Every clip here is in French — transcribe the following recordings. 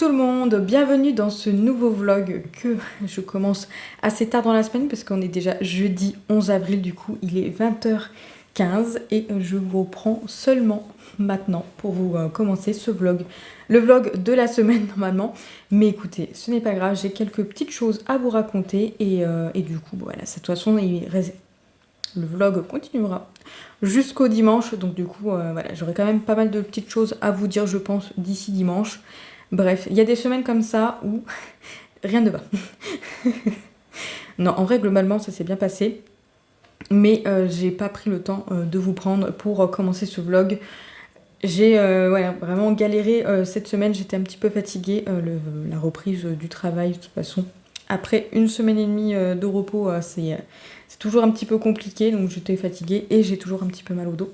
tout le monde, bienvenue dans ce nouveau vlog que je commence assez tard dans la semaine parce qu'on est déjà jeudi 11 avril, du coup il est 20h15 et je vous reprends seulement maintenant pour vous commencer ce vlog. Le vlog de la semaine normalement, mais écoutez, ce n'est pas grave, j'ai quelques petites choses à vous raconter et du coup voilà, de toute façon le vlog continuera jusqu'au dimanche, donc du coup voilà, j'aurai quand même pas mal de petites choses à vous dire je pense d'ici dimanche. Bref, il y a des semaines comme ça où rien ne va. Non, en vrai globalement ça s'est bien passé, mais j'ai pas pris le temps de vous prendre pour commencer ce vlog. J'ai voilà, vraiment galéré cette semaine, j'étais un petit peu fatiguée, la reprise du travail de toute façon. Après une semaine et demie de repos, c'est toujours un petit peu compliqué, donc j'étais fatiguée et j'ai toujours un petit peu mal au dos.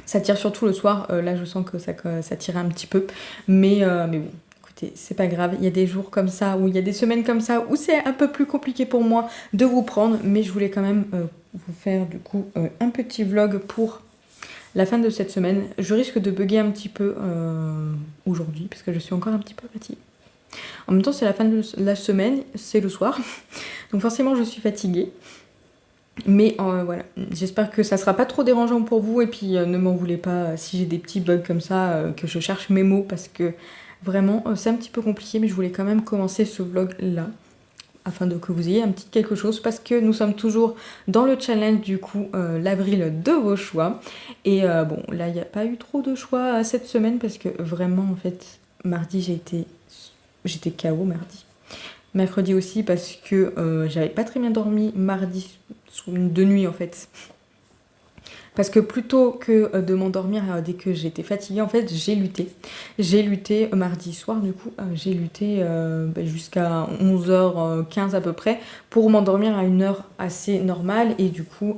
Ça tire surtout le soir, là je sens que ça tire un petit peu, mais bon, écoutez, c'est pas grave, il y a des jours comme ça, ou il y a des semaines comme ça, où c'est un peu plus compliqué pour moi de vous prendre, mais je voulais quand même vous faire du coup un petit vlog pour la fin de cette semaine. Je risque de bugger un petit peu aujourd'hui, parce que je suis encore un petit peu fatiguée. En même temps, c'est la fin de la semaine, c'est le soir, donc forcément je suis fatiguée. Mais voilà, j'espère que ça sera pas trop dérangeant pour vous et puis ne m'en voulez pas si j'ai des petits bugs comme ça, que je cherche mes mots parce que vraiment c'est un petit peu compliqué, mais je voulais quand même commencer ce vlog là afin que vous ayez un petit quelque chose parce que nous sommes toujours dans le challenge du coup l'avril de vos choix et bon là il n'y a pas eu trop de choix cette semaine parce que vraiment en fait mardi j'étais KO mardi. Mercredi aussi parce que j'avais pas très bien dormi mardi de nuit en fait. Parce que plutôt que de m'endormir dès que j'étais fatiguée, en fait j'ai lutté. J'ai lutté mardi soir du coup, j'ai lutté jusqu'à 11h15 à peu près pour m'endormir à une heure assez normale et du coup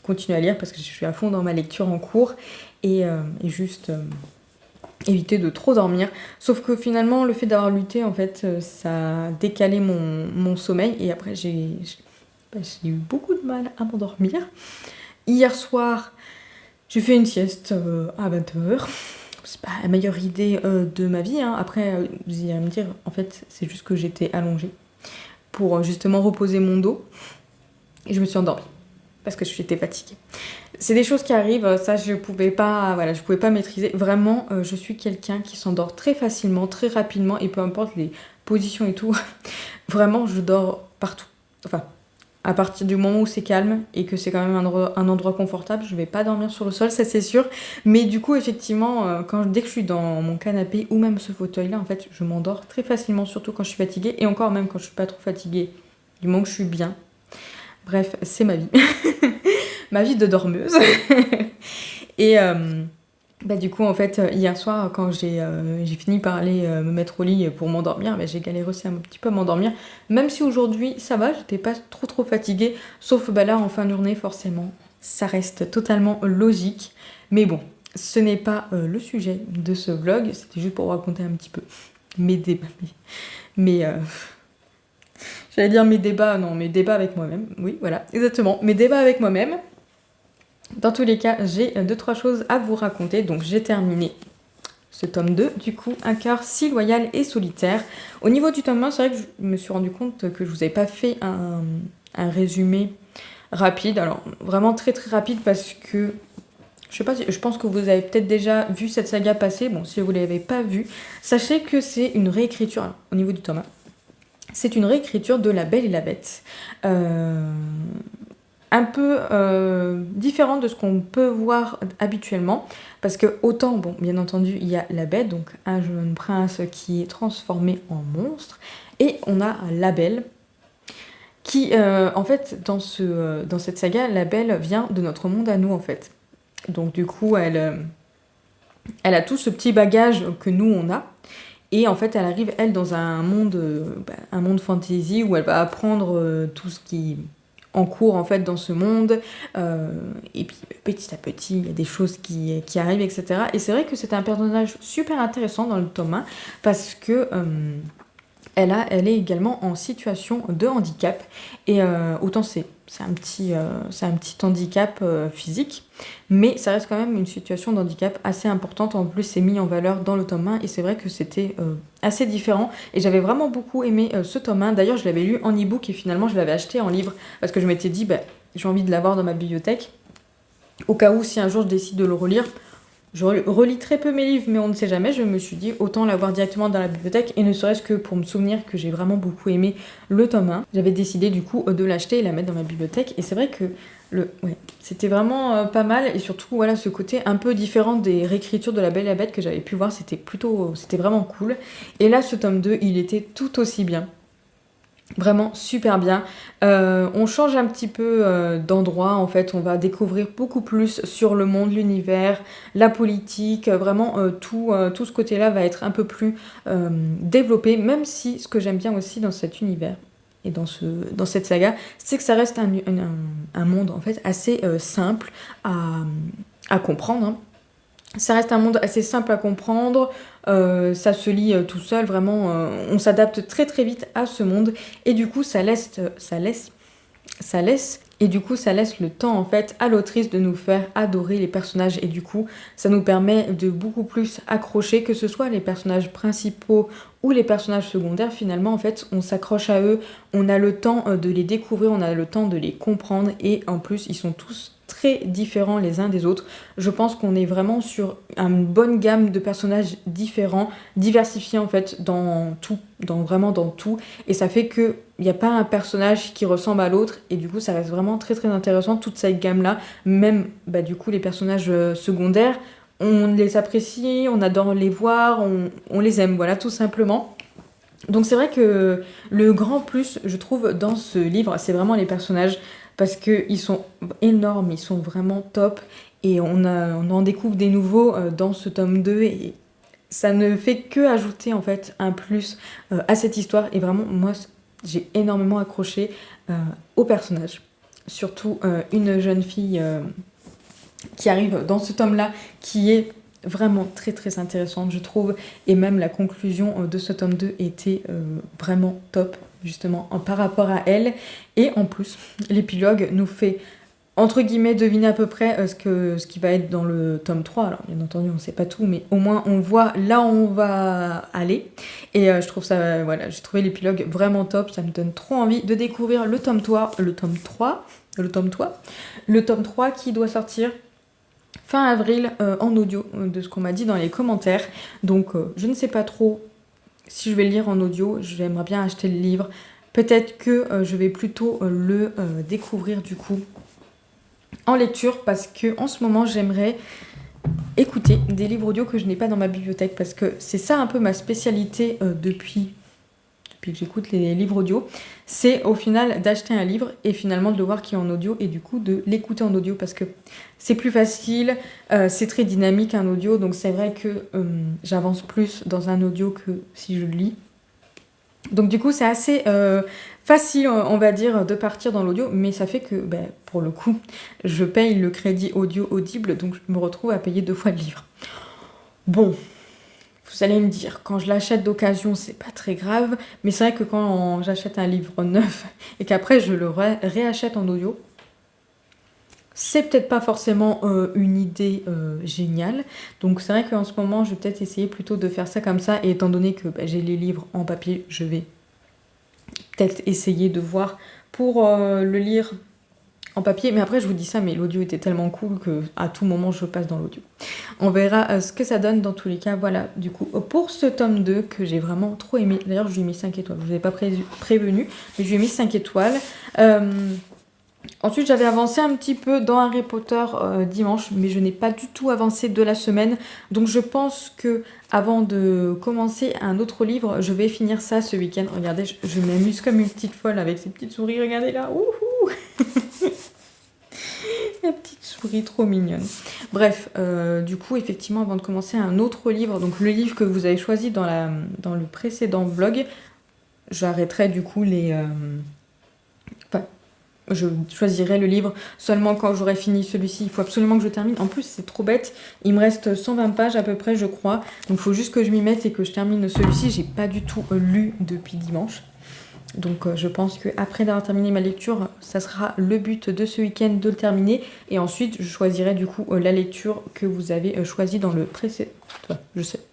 continuer à lire parce que je suis à fond dans ma lecture en cours et juste... éviter de trop dormir, sauf que finalement le fait d'avoir lutté en fait ça a décalé mon sommeil et après j'ai eu beaucoup de mal à m'endormir. Hier soir j'ai fait une sieste à 20h, c'est pas la meilleure idée de ma vie hein. Après vous allez me dire en fait c'est juste que j'étais allongée pour justement reposer mon dos et je me suis endormie parce que j'étais fatiguée. C'est des choses qui arrivent, ça je pouvais pas, voilà, je pouvais pas maîtriser. Vraiment, je suis quelqu'un qui s'endort très facilement, très rapidement, et peu importe les positions et tout, vraiment je dors partout. Enfin, à partir du moment où c'est calme et que c'est quand même un endroit confortable, je vais pas dormir sur le sol, ça c'est sûr. Mais du coup, effectivement, dès que je suis dans mon canapé ou même ce fauteuil-là, en fait, je m'endors très facilement, surtout quand je suis fatiguée, et encore même quand je suis pas trop fatiguée, du moment que je suis bien. Bref, c'est ma vie. Ma vie de dormeuse. Et du coup, en fait, hier soir, quand j'ai fini par aller me mettre au lit pour m'endormir, j'ai galéré aussi un petit peu à m'endormir. Même si aujourd'hui, ça va, j'étais pas trop fatiguée. Sauf là, en fin de journée, forcément, ça reste totalement logique. Mais bon, ce n'est pas le sujet de ce vlog. C'était juste pour vous raconter un petit peu mes débats. J'allais dire mes débats, non, mes débats avec moi-même. Oui, voilà, exactement, mes débats avec moi-même. Dans tous les cas, j'ai 2-3 choses à vous raconter. Donc j'ai terminé ce tome 2, du coup, un cœur si loyal et solitaire. Au niveau du tome 1, c'est vrai que je me suis rendu compte que je vous avais pas fait un résumé rapide. Alors vraiment très rapide parce que je sais pas, je pense que vous avez peut-être déjà vu cette saga passer. Bon, si vous ne l'avez pas vue, sachez que c'est une réécriture alors, au niveau du tome 1. C'est une réécriture de La Belle et la Bête. Un peu différent de ce qu'on peut voir habituellement. Parce que autant, bon, bien entendu, il y a la Bête, donc un jeune prince qui est transformé en monstre. Et on a la Belle, qui, en fait, dans cette saga, la Belle vient de notre monde à nous, en fait. Donc du coup, elle a tout ce petit bagage que nous, on a. Et en fait, elle arrive, elle, dans un monde fantasy où elle va apprendre tout ce qui en cours, en fait, dans ce monde. Et puis, petit à petit, il y a des choses qui arrivent, etc. Et c'est vrai que c'est un personnage super intéressant dans le tome 1 parce que elle est également en situation de handicap. Et autant c'est c'est un petit handicap physique, mais ça reste quand même une situation de handicap assez importante. En plus, c'est mis en valeur dans le tome 1 et c'est vrai que c'était assez différent. Et j'avais vraiment beaucoup aimé ce tome 1. D'ailleurs, je l'avais lu en e-book et finalement, je l'avais acheté en livre parce que je m'étais dit, j'ai envie de l'avoir dans ma bibliothèque. Au cas où, si un jour je décide de le relire, je relis très peu mes livres, mais on ne sait jamais. Je me suis dit, autant l'avoir directement dans la bibliothèque, et ne serait-ce que pour me souvenir que j'ai vraiment beaucoup aimé le tome 1. J'avais décidé du coup de l'acheter et la mettre dans ma bibliothèque, et c'est vrai que c'était vraiment pas mal, et surtout voilà ce côté un peu différent des réécritures de La Belle et la Bête que j'avais pu voir, c'était vraiment cool. Et là, ce tome 2, il était tout aussi bien. Vraiment super bien. On change un petit peu d'endroit, en fait, on va découvrir beaucoup plus sur le monde, l'univers, la politique, vraiment tout ce côté-là va être un peu plus développé, même si ce que j'aime bien aussi dans cet univers et dans cette saga, c'est que ça reste un monde en fait assez simple à comprendre, hein. Ça reste un monde assez simple à comprendre, ça se lit tout seul, vraiment, on s'adapte très très vite à ce monde, et du coup ça laisse le temps en fait à l'autrice de nous faire adorer les personnages, et du coup ça nous permet de beaucoup plus accrocher, que ce soit les personnages principaux ou les personnages secondaires. Finalement en fait on s'accroche à eux, on a le temps de les découvrir, on a le temps de les comprendre, et en plus ils sont tous très différents les uns des autres. Je pense qu'on est vraiment sur une bonne gamme de personnages différents, diversifiés en fait vraiment dans tout, et ça fait que il n'y a pas un personnage qui ressemble à l'autre, et du coup ça reste vraiment très très intéressant toute cette gamme là. Même du coup les personnages secondaires, on les apprécie, on adore les voir, on les aime, voilà, tout simplement. Donc c'est vrai que le grand plus, je trouve, dans ce livre, c'est vraiment les personnages, parce qu'ils sont énormes, ils sont vraiment top, et on en découvre des nouveaux dans ce tome 2, et ça ne fait que ajouter en fait un plus à cette histoire, et vraiment moi j'ai énormément accroché aux personnages. Surtout une jeune fille qui arrive dans ce tome-là, qui est vraiment très très intéressante je trouve, et même la conclusion de ce tome 2 était vraiment top justement par rapport à elle, et en plus l'épilogue nous fait entre guillemets deviner à peu près ce qui va être dans le tome 3. Alors bien entendu on sait pas tout, mais au moins on voit là où on va aller, et je trouve ça, voilà, j'ai trouvé l'épilogue vraiment top, ça me donne trop envie de découvrir le tome 3 qui doit sortir fin avril en audio, de ce qu'on m'a dit dans les commentaires. Donc je ne sais pas trop si je vais le lire en audio, j'aimerais bien acheter le livre. Peut-être que je vais plutôt le découvrir du coup en lecture, parce que en ce moment j'aimerais écouter des livres audio que je n'ai pas dans ma bibliothèque, parce que c'est ça un peu ma spécialité depuis que j'écoute les livres audio, c'est au final d'acheter un livre et finalement de le voir qui est en audio, et du coup de l'écouter en audio, parce que c'est plus facile, c'est très dynamique un audio, donc c'est vrai que j'avance plus dans un audio que si je le lis. Donc du coup c'est assez facile on va dire de partir dans l'audio, mais ça fait que pour le coup je paye le crédit audio Audible, donc je me retrouve à payer 2 fois le livre. Bon, vous allez me dire, quand je l'achète d'occasion, c'est pas très grave, mais c'est vrai que quand j'achète un livre neuf et qu'après je le réachète en audio, c'est peut-être pas forcément une idée géniale. Donc c'est vrai qu'en ce moment, je vais peut-être essayer plutôt de faire ça comme ça, et étant donné que j'ai les livres en papier, je vais peut-être essayer de voir pour le lire en papier, mais après je vous dis ça, mais l'audio était tellement cool que à tout moment je passe dans l'audio. On verra ce que ça donne dans tous les cas. Voilà, du coup, pour ce tome 2 que j'ai vraiment trop aimé. D'ailleurs, je lui ai mis 5 étoiles, je vous ai pas prévenu, mais je lui ai mis 5 étoiles. Ensuite, j'avais avancé un petit peu dans Harry Potter dimanche, mais je n'ai pas du tout avancé de la semaine. Donc je pense que avant de commencer un autre livre, je vais finir ça ce week-end. Regardez, je m'amuse comme une petite folle avec ces petites souris, regardez là. Ouhou. La petite souris trop mignonne. Bref, du coup, effectivement, avant de commencer un autre livre, donc le livre que vous avez choisi dans le précédent vlog, j'arrêterai du coup je choisirai le livre seulement quand j'aurai fini celui-ci. Il faut absolument que je termine. En plus, c'est trop bête. Il me reste 120 pages à peu près, je crois. Donc, il faut juste que je m'y mette et que je termine celui-ci. J'ai pas du tout lu depuis dimanche. Donc je pense qu'après d'avoir terminé ma lecture, ça sera le but de ce week-end de le terminer. Et ensuite, je choisirai du coup la lecture que vous avez choisie dans le précédent...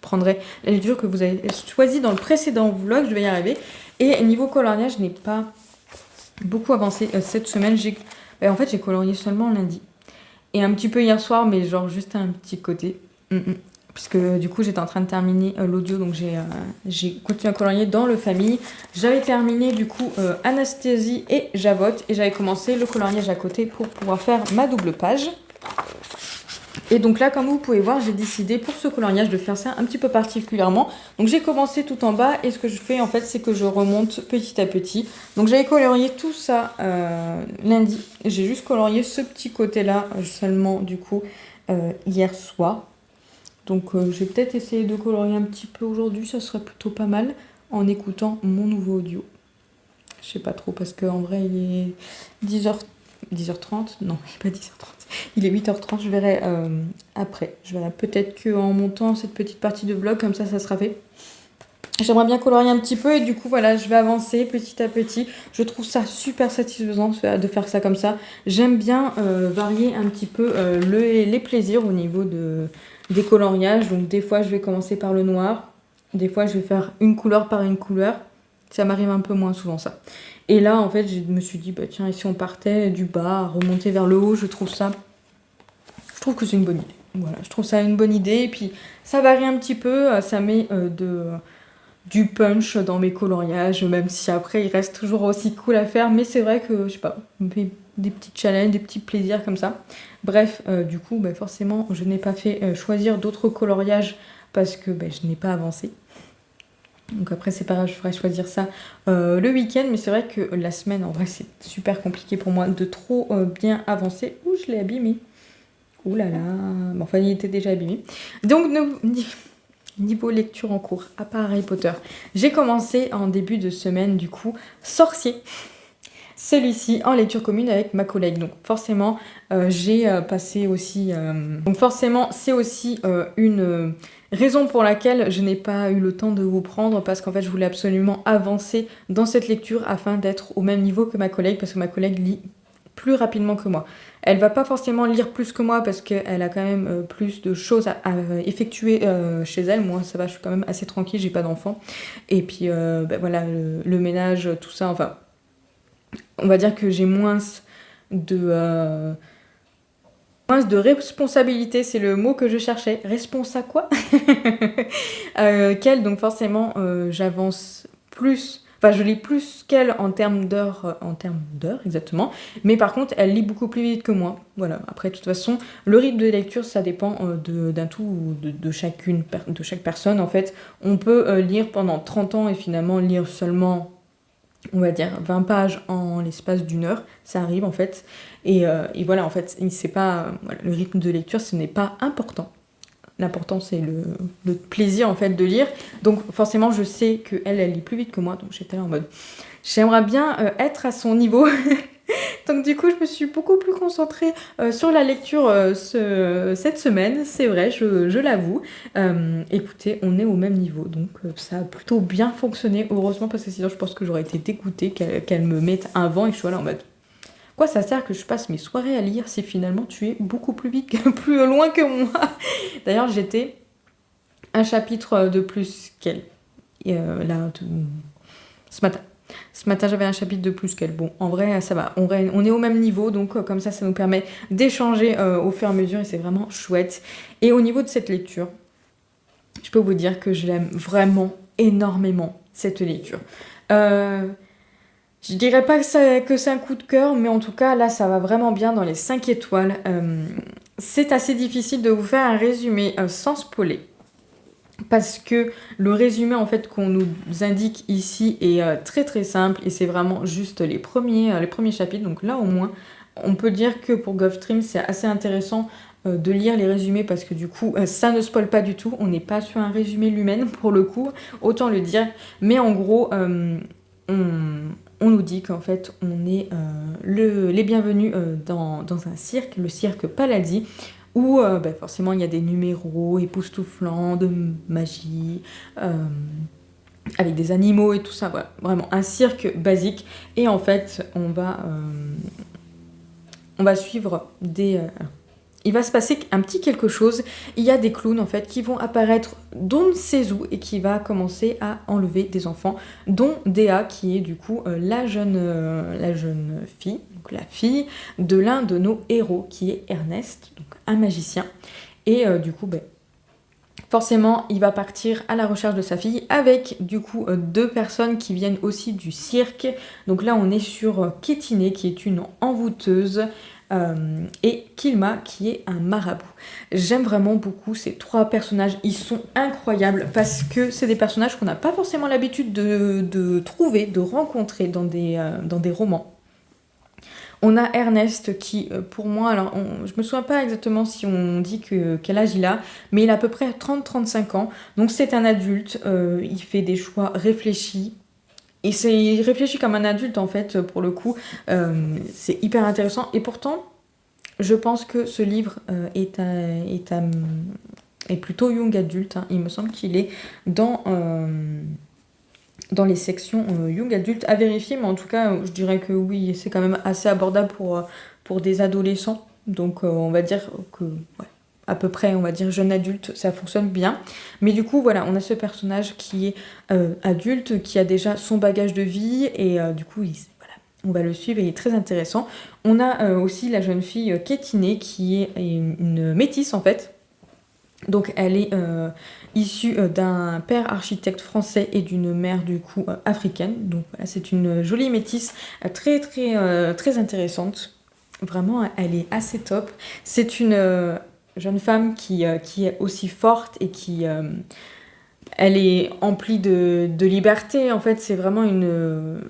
prendrai la lecture que vous avez choisie dans le précédent vlog, je vais y arriver. Et niveau coloriage, je n'ai pas beaucoup avancé cette semaine. En fait, j'ai colorié seulement lundi. Et un petit peu hier soir, mais genre juste un petit côté. Puisque du coup j'étais en train de terminer l'audio, donc j'ai continué à colorier dans le famille. J'avais terminé du coup Anastasie et Javotte, et j'avais commencé le coloriage à côté pour pouvoir faire ma double page. Et donc là, comme vous pouvez voir, j'ai décidé pour ce coloriage de faire ça un petit peu particulièrement. Donc j'ai commencé tout en bas, et ce que je fais en fait, c'est que je remonte petit à petit. Donc j'avais colorié tout ça lundi, j'ai juste colorié ce petit côté là seulement du coup hier soir. Donc je vais peut-être essayer de colorier un petit peu aujourd'hui, ça serait plutôt pas mal, en écoutant mon nouveau audio. Je sais pas trop, parce qu'en vrai il est 10h30, non, il n'est pas 10h30, il est 8h30, je verrai après. Je verrai peut-être qu'en montant cette petite partie de vlog, comme ça sera fait. J'aimerais bien colorier un petit peu, et du coup voilà, je vais avancer petit à petit. Je trouve ça super satisfaisant de faire ça comme ça. J'aime bien varier un petit peu les plaisirs au niveau des coloriages. Donc des fois je vais commencer par le noir, des fois je vais faire une couleur par une couleur. Ça m'arrive un peu moins souvent ça. Et là en fait je me suis dit bah tiens, et si on partait du bas, remonter vers le haut, je trouve que c'est une bonne idée. Voilà, je trouve ça une bonne idée, et puis ça varie un petit peu, ça met du punch dans mes coloriages, même si après il reste toujours aussi cool à faire, mais c'est vrai que je sais pas, on fait des petits challenges, des petits plaisirs comme ça. Bref, du coup bah, forcément je n'ai pas fait choisir d'autres coloriages parce que bah, je n'ai pas avancé. Donc après c'est pas grave, je ferai choisir ça le week-end, mais c'est vrai que la semaine en vrai c'est super compliqué pour moi de trop bien avancer. Ouh, je l'ai abîmé. Ouh là là, bon, enfin il était déjà abîmé. Donc niveau lecture en cours, à part Harry Potter, j'ai commencé en début de semaine du coup Sorcier. Celui-ci en lecture commune avec ma collègue. Donc forcément, j'ai passé aussi... Donc forcément, c'est aussi une raison pour laquelle je n'ai pas eu le temps de vous prendre, parce qu'en fait, je voulais absolument avancer dans cette lecture afin d'être au même niveau que ma collègue, parce que ma collègue lit plus rapidement que moi. Elle va pas forcément lire plus que moi parce qu'elle a quand même plus de choses à effectuer chez elle. Moi ça va, je suis quand même assez tranquille, j'ai pas d'enfant. Et puis ben voilà, le ménage, tout ça, enfin on va dire que j'ai moins de responsabilité, c'est le mot que je cherchais. Responsa quoi qu'elle, donc forcément j'avance plus. Enfin, je lis plus qu'elle en termes d'heures, exactement. Mais par contre, elle lit beaucoup plus vite que moi. Voilà. Après, de toute façon, le rythme de lecture, ça dépend d'un tout, de chaque personne. En fait, on peut lire pendant 30 ans et finalement lire seulement, on va dire, 20 pages en l'espace d'une heure. Ça arrive, en fait. Et voilà, en fait, c'est pas, voilà, le rythme de lecture, ce n'est pas important. L'important c'est le plaisir en fait de lire. Donc forcément je sais qu'elle lit plus vite que moi, donc j'étais là en mode j'aimerais bien être à son niveau. Donc du coup je me suis beaucoup plus concentrée sur la lecture cette semaine, c'est vrai, je l'avoue. Écoutez, on est au même niveau, donc ça a plutôt bien fonctionné, heureusement, parce que sinon je pense que j'aurais été dégoûtée qu'elle me mette un vent et que je sois là en mode quoi ça sert que je passe mes soirées à lire si finalement tu es beaucoup plus vite, plus loin que moi. D'ailleurs, j'étais un chapitre de plus qu'elle. Ce matin. Ce matin, j'avais un chapitre de plus qu'elle. Bon, en vrai, ça va. On est au même niveau, donc comme ça nous permet d'échanger au fur et à mesure, et c'est vraiment chouette. Et au niveau de cette lecture, je peux vous dire que je l'aime vraiment énormément, cette lecture. Je dirais pas que c'est un coup de cœur, mais en tout cas, là, ça va vraiment bien dans les 5 étoiles. C'est assez difficile de vous faire un résumé sans spoiler, parce que le résumé en fait qu'on nous indique ici est très très simple, et c'est vraiment juste les premiers chapitres. Donc là, au moins, on peut dire que pour GovStream, c'est assez intéressant de lire les résumés, parce que du coup, ça ne spoil pas du tout. On n'est pas sur un résumé Lumen, pour le coup, autant le dire. Mais en gros, on nous dit qu'en fait on est les bienvenus dans un cirque, le cirque Paladis, où forcément il y a des numéros époustouflants de magie, avec des animaux et tout ça, voilà, vraiment un cirque basique. Et en fait, on va suivre il va se passer un petit quelque chose. Il y a des clowns en fait qui vont apparaître d'on ne sait où et qui va commencer à enlever des enfants, dont Déa qui est du coup la jeune fille, donc la fille de l'un de nos héros qui est Ernest, donc un magicien. Et du coup, forcément, il va partir à la recherche de sa fille avec du coup deux personnes qui viennent aussi du cirque. Donc là, on est sur Kétiné qui est une envoûteuse et Kilma qui est un marabout. J'aime vraiment beaucoup ces trois personnages, ils sont incroyables parce que c'est des personnages qu'on n'a pas forcément l'habitude de trouver, de rencontrer dans des romans. On a Ernest qui, pour moi, alors je me souviens pas exactement si on dit quel âge il a, mais il a à peu près 30-35 ans, donc c'est un adulte, il fait des choix réfléchis, et il réfléchit comme un adulte en fait, pour le coup, c'est hyper intéressant, et pourtant, je pense que ce livre est plutôt young adulte, hein. Il me semble qu'il est dans les sections young adulte à vérifier, mais en tout cas, je dirais que oui, c'est quand même assez abordable pour des adolescents. Donc, on va dire que, ouais, à peu près, on va dire jeune adulte, ça fonctionne bien. Mais du coup, voilà, on a ce personnage qui est adulte, qui a déjà son bagage de vie, et du coup, voilà, on va le suivre, et il est très intéressant. On a aussi la jeune fille Kétiné, qui est une métisse, en fait. Donc elle est issue d'un père architecte français et d'une mère du coup africaine. Donc voilà, c'est une jolie métisse très très très intéressante. Vraiment, elle est assez top. C'est une jeune femme qui est aussi forte et qui elle est emplie de liberté. En fait, c'est vraiment une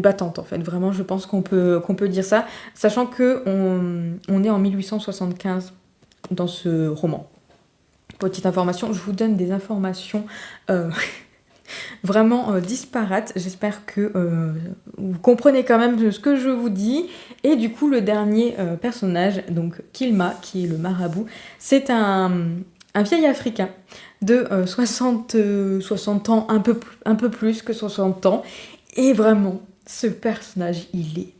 battante. En fait, vraiment, je pense qu'on peut dire ça, sachant que on est en 1875 dans ce roman. Petite information, je vous donne des informations vraiment disparates. J'espère que vous comprenez quand même ce que je vous dis. Et du coup, le dernier personnage, donc Kilma, qui est le marabout, c'est un vieil Africain de 60 ans, un peu plus que 60 ans. Et vraiment, ce personnage, il est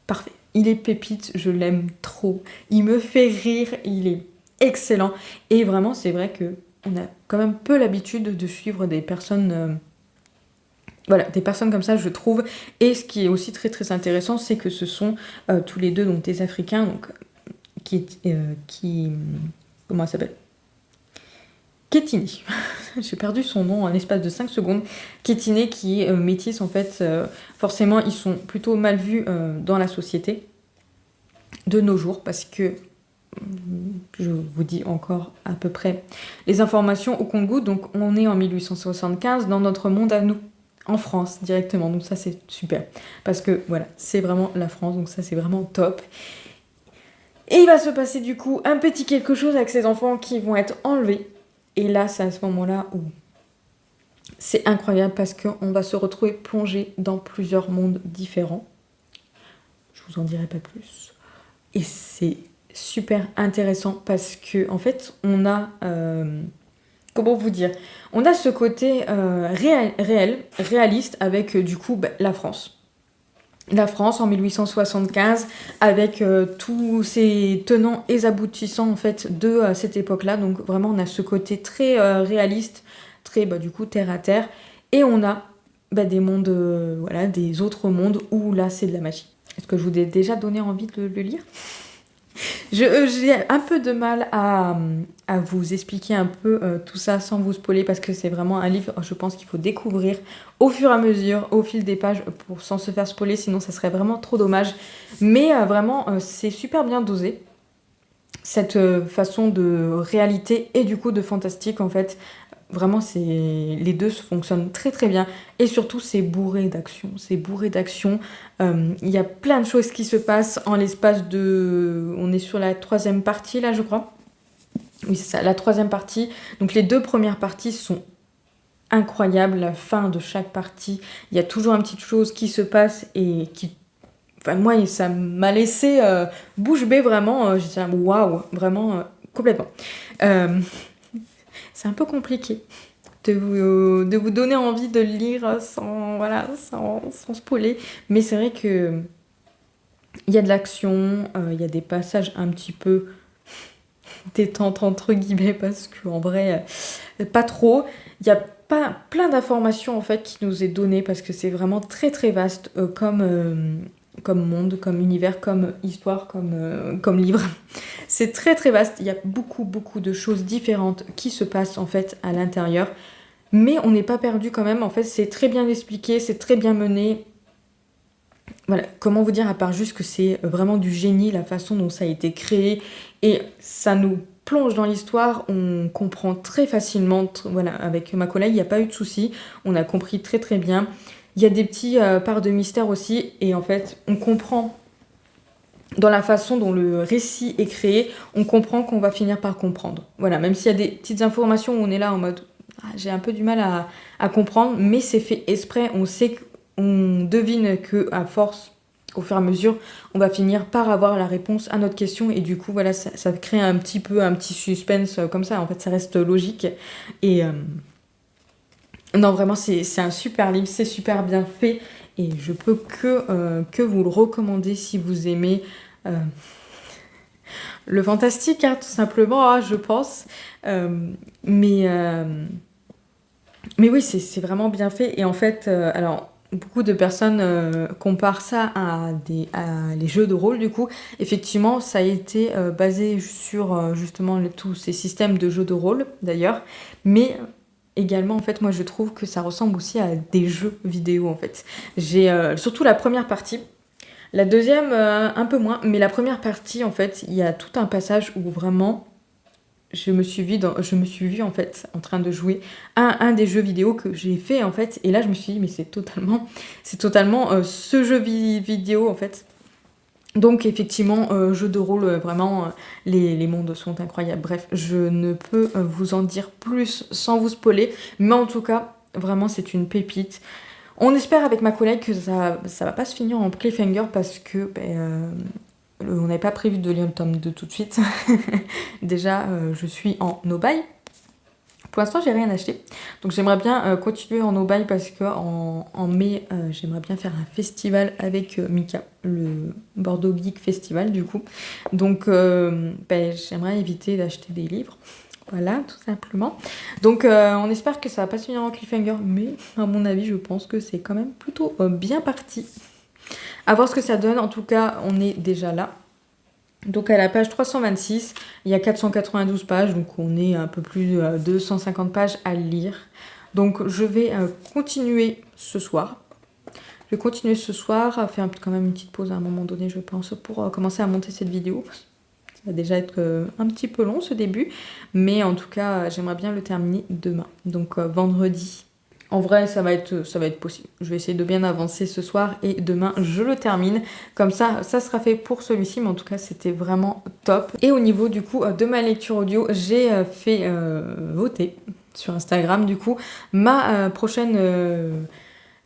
parfait. Il est pépite, je l'aime trop. Il me fait rire, il est excellent. Et vraiment, c'est vrai que on a quand même peu l'habitude de suivre des personnes, voilà, des personnes comme ça, je trouve. Et ce qui est aussi très très intéressant, c'est que ce sont tous les deux donc des Africains, donc comment elle s'appelle? Kétini. J'ai perdu son nom en l'espace de 5 secondes. Kétiné qui est métisse en fait. Forcément, ils sont plutôt mal vus dans la société de nos jours parce que je vous dis encore à peu près les informations au compte-gouttes. Donc on est en 1875 dans notre monde à nous, en France directement. Donc ça c'est super parce que voilà, c'est vraiment la France, donc ça c'est vraiment top. Et il va se passer du coup un petit quelque chose avec ces enfants qui vont être enlevés. Et là c'est à ce moment-là où c'est incroyable parce qu'on va se retrouver plongé dans plusieurs mondes différents. Je vous en dirai pas plus. Et c'est super intéressant parce que en fait on a comment vous dire, on a ce côté réaliste avec du coup la France en 1875 avec tous ces tenants et aboutissants en fait de cette époque là, donc vraiment on a ce côté très réaliste, très du coup terre à terre, et on a des mondes voilà, des autres mondes où là c'est de la magie. Est-ce que je vous ai déjà donné envie de le lire? J'ai un peu de mal à vous expliquer un peu tout ça sans vous spoiler parce que c'est vraiment un livre, je pense qu'il faut découvrir au fur et à mesure, au fil des pages, sans se faire spoiler, sinon ça serait vraiment trop dommage. Mais vraiment, c'est super bien dosé, cette façon de réalité et du coup de fantastique en fait. Vraiment, les deux fonctionnent très très bien. Et surtout, c'est bourré d'action. Il y a plein de choses qui se passent en l'espace de... On est sur la 3e partie, là, je crois. Oui, c'est ça, la 3e partie. Donc, les 2 premières parties sont incroyables. La fin de chaque partie, il y a toujours une petite chose qui se passe et qui... Enfin, moi, ça m'a laissé bouche bée, vraiment. J'étais là, waouh, vraiment, complètement. C'est un peu compliqué de vous donner envie de le lire sans, voilà, sans spoiler. Mais c'est vrai que il y a de l'action, il y a des passages un petit peu détente entre guillemets parce qu'en vrai, pas trop. Il y a pas plein d'informations en fait qui nous est donné parce que c'est vraiment très très vaste comme monde, comme univers, comme histoire, comme livre. C'est très très vaste. Il y a beaucoup beaucoup de choses différentes qui se passent en fait à l'intérieur. Mais on n'est pas perdu quand même. En fait, c'est très bien expliqué, c'est très bien mené. Voilà, comment vous dire à part juste que c'est vraiment du génie la façon dont ça a été créé et ça nous plonge dans l'histoire, on comprend très facilement, voilà, avec ma collègue il n'y a pas eu de soucis, on a compris très très bien. Il y a des petits parts de mystère aussi et en fait on comprend dans la façon dont le récit est créé, on comprend qu'on va finir par comprendre. Voilà, même s'il y a des petites informations où on est là en mode j'ai un peu du mal à comprendre, mais c'est fait exprès, on sait que on devine que à force, au fur et à mesure, on va finir par avoir la réponse à notre question et du coup voilà ça crée un petit suspense comme ça. En fait, ça reste logique et non vraiment c'est un super livre, c'est super bien fait et je peux que vous le recommander si vous aimez le fantastique, hein, tout simplement, hein, je pense. Mais oui, c'est vraiment bien fait. Et en fait, alors, beaucoup de personnes comparent ça à les jeux de rôle, du coup. Effectivement, ça a été basé sur justement tous ces systèmes de jeux de rôle, d'ailleurs. Mais également, en fait, moi, je trouve que ça ressemble aussi à des jeux vidéo, en fait. J'ai surtout la première partie. La deuxième, un peu moins. Mais la première partie, en fait, il y a tout un passage où vraiment je me suis vue en fait en train de jouer à un des jeux vidéo que j'ai fait en fait et là je me suis dit mais c'est totalement ce jeu vidéo en fait. Donc effectivement jeu de rôle vraiment les mondes sont incroyables. Bref, je ne peux vous en dire plus sans vous spoiler, mais en tout cas vraiment c'est une pépite. On espère avec ma collègue que ça va pas se finir en cliffhanger parce que on n'avait pas prévu de lire le tome 2 tout de suite. Déjà, je suis en no-buy. Pour l'instant, j'ai rien acheté. Donc j'aimerais bien continuer en no-buy parce qu'en mai, j'aimerais bien faire un festival avec Mika, le Bordeaux Geek Festival du coup. Donc j'aimerais éviter d'acheter des livres. Voilà, tout simplement. Donc on espère que ça va pas se finir en cliffhanger, mais à mon avis, je pense que c'est quand même plutôt bien parti. À voir ce que ça donne. En tout cas, on est déjà là. Donc à la page 326, il y a 492 pages, donc on est un peu plus de 250 pages à lire. Donc je vais continuer ce soir. Je vais continuer ce soir, faire quand même une petite pause à un moment donné, je pense, pour commencer à monter cette vidéo. Ça va déjà être un petit peu long ce début, mais en tout cas, j'aimerais bien le terminer demain. Donc vendredi. En vrai, ça va être possible. Je vais essayer de bien avancer ce soir et demain, je le termine. Comme ça sera fait pour celui-ci, mais en tout cas, c'était vraiment top. Et au niveau du coup de ma lecture audio, j'ai fait voter sur Instagram du coup ma prochaine